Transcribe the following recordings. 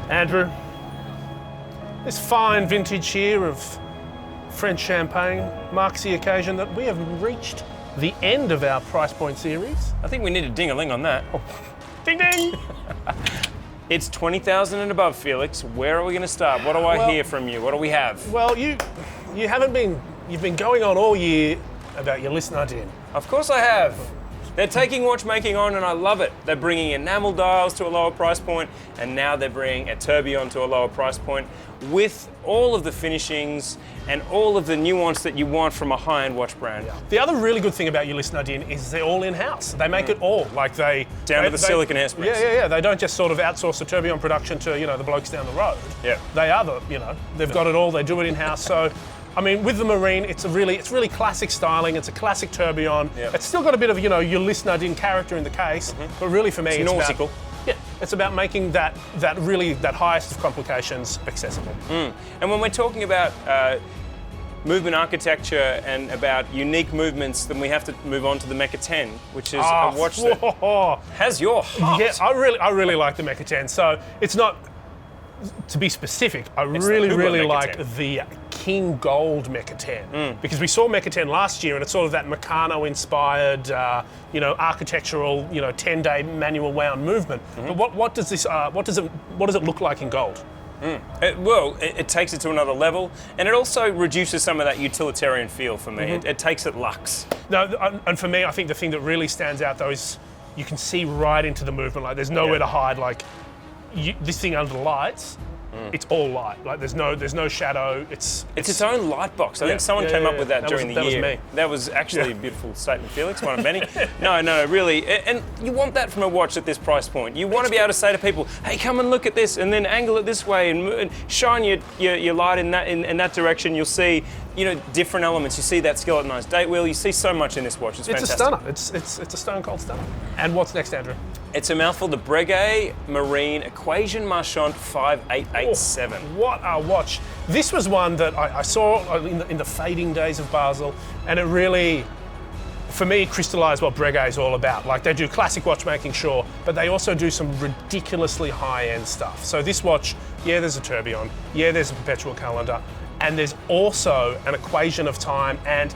Andrew, this fine vintage here of French champagne marks the occasion that we have reached the end of our price point series. I think we need a ding-a-ling on that. Oh. Ding ding! It's 20,000 and above, Felix. Where are we going to start? What do I hear from you? What do we have? Well, you've been going on all year about your listener din. Of course I have. They're taking watchmaking on and I love it. They're bringing enamel dials to a lower price point and now they're bringing a tourbillon to a lower price point with all of the finishings and all of the nuance that you want from a high-end watch brand. Yeah. The other really good thing about your listener din is they're all in-house. They make it all. Like down to the silicon hairsprings. Yeah. They don't just sort of outsource the tourbillon production to, the blokes down the road. Yeah. They are they've got it all. They do it in-house. So, I mean, with the Marine, it's really classic styling. It's a classic tourbillon. Yeah. It's still got a bit of, your listener din character in the case. But really, for me, it's nautical. It's about making that highest of complications accessible. And when we're talking about movement architecture and about unique movements, then we have to move on to the Mecha 10, which is a watch that has your heart. Yeah, I really like the Mecha 10. So it's not, to be specific, I really like the King Gold Mecha 10 because we saw Mecha 10 last year and it's sort of that Meccano-inspired, architectural, 10-day manual wound movement. But what does it look like in gold? It takes it to another level, and it also reduces some of that utilitarian feel for me. It takes it luxe. No, and for me, I think the thing that really stands out though is you can see right into the movement. Like there's nowhere to hide. Like this thing under the lights. It's all light. Like there's no shadow. It's its own light box. I think someone came up with that during the year. That was me. That was actually a beautiful statement, Felix. One of many. No, really. And you want that from a watch at this price point. You want to be able to say to people, "Hey, come and look at this," and then angle it this way and shine your light in that direction. You'll see, different elements. You see that skeletonized date wheel. You see so much in this watch. It's fantastic. A stunner. It's a stone cold stunner. And what's next, Andrew? It's a mouthful. The Breguet Marine Equation Marchand 5887. Oh, what a watch. This was one that I saw in the fading days of Basel, and it really, for me, crystallized what Breguet is all about. Like they do classic watchmaking, sure, but they also do some ridiculously high-end stuff. So this watch, there's a tourbillon, there's a perpetual calendar, and there's also an equation of time, and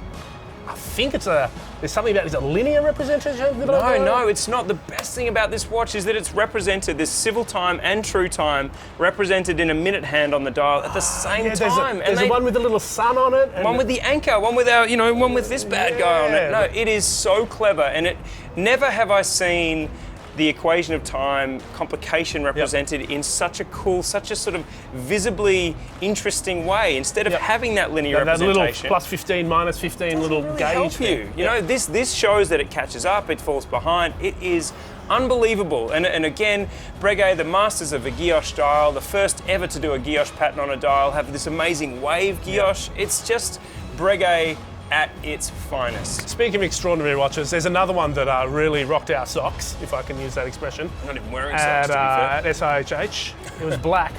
I think there's something about, is it linear representation? No, it's not. The best thing about this watch is that it's represented, this civil time and true time, represented in a minute hand on the dial at the same time. There's a one with the little sun on it. One with the anchor, one with one with this bad guy on it. No, it is so clever, and never have I seen the equation of time complication represented in such a cool, such a sort of visibly interesting way. Instead of having that linear representation, that little plus 15, minus 15 little really gauge. Help you. This shows that it catches up, it falls behind. It is unbelievable. And again, Breguet, the masters of a guilloche dial, the first ever to do a guilloche pattern on a dial, have this amazing wave guilloche. It's just Breguet at its finest. Speaking of extraordinary watches, there's another one that really rocked our socks, if I can use that expression. I'm not even wearing socks, to be fair. At SIHH. It was black.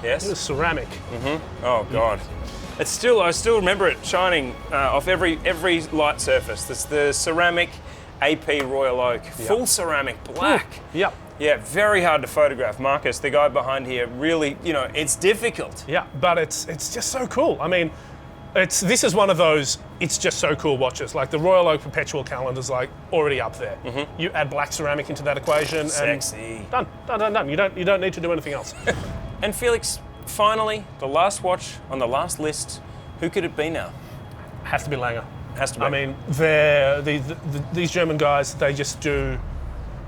Yes. It was ceramic. Oh, God. I still remember it shining off every light surface. The ceramic AP Royal Oak. Full ceramic, black. Yep. Yeah, very hard to photograph. Marcus, the guy behind here, really, it's difficult. Yeah, but it's just so cool. I mean, this is one of those it's just so cool watches. Like the Royal Oak Perpetual Calendar's like already up there. You add black ceramic into that equation Sexy. and done. You don't need to do anything else. And Felix, finally, the last watch on the last list, who could it be now? Has to be Lange. Has to be. I mean, these German guys, they just do.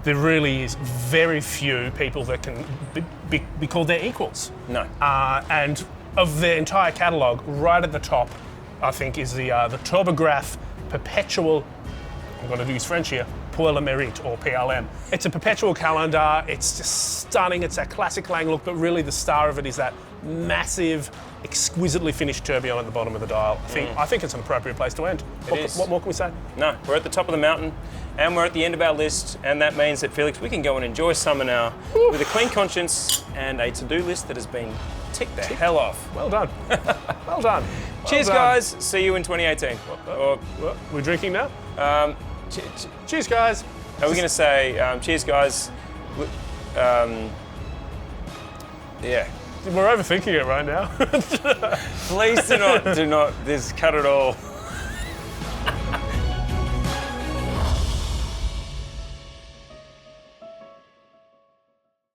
There really is very few people that can be called their equals. No. And of their entire catalogue, right at the top, I think, is the Turbograph Perpetual, I'm going to use French here, Pour le Mérite, or PLM. It's a perpetual calendar, it's just stunning, it's that classic Lange look, but really the star of it is that massive, exquisitely finished tourbillon at the bottom of the dial. I think it's an appropriate place to end. What more can we say? No, we're at the top of the mountain, and we're at the end of our list, and that means that, Felix, we can go and enjoy summer now with a clean conscience and a to-do list that has been ticked the hell off. Well done. Well done. Cheers, guys. See you in 2018. We're drinking now? Cheers, guys. Are we going to say cheers, guys? Yeah. We're overthinking it right now. Please do not, cut it all.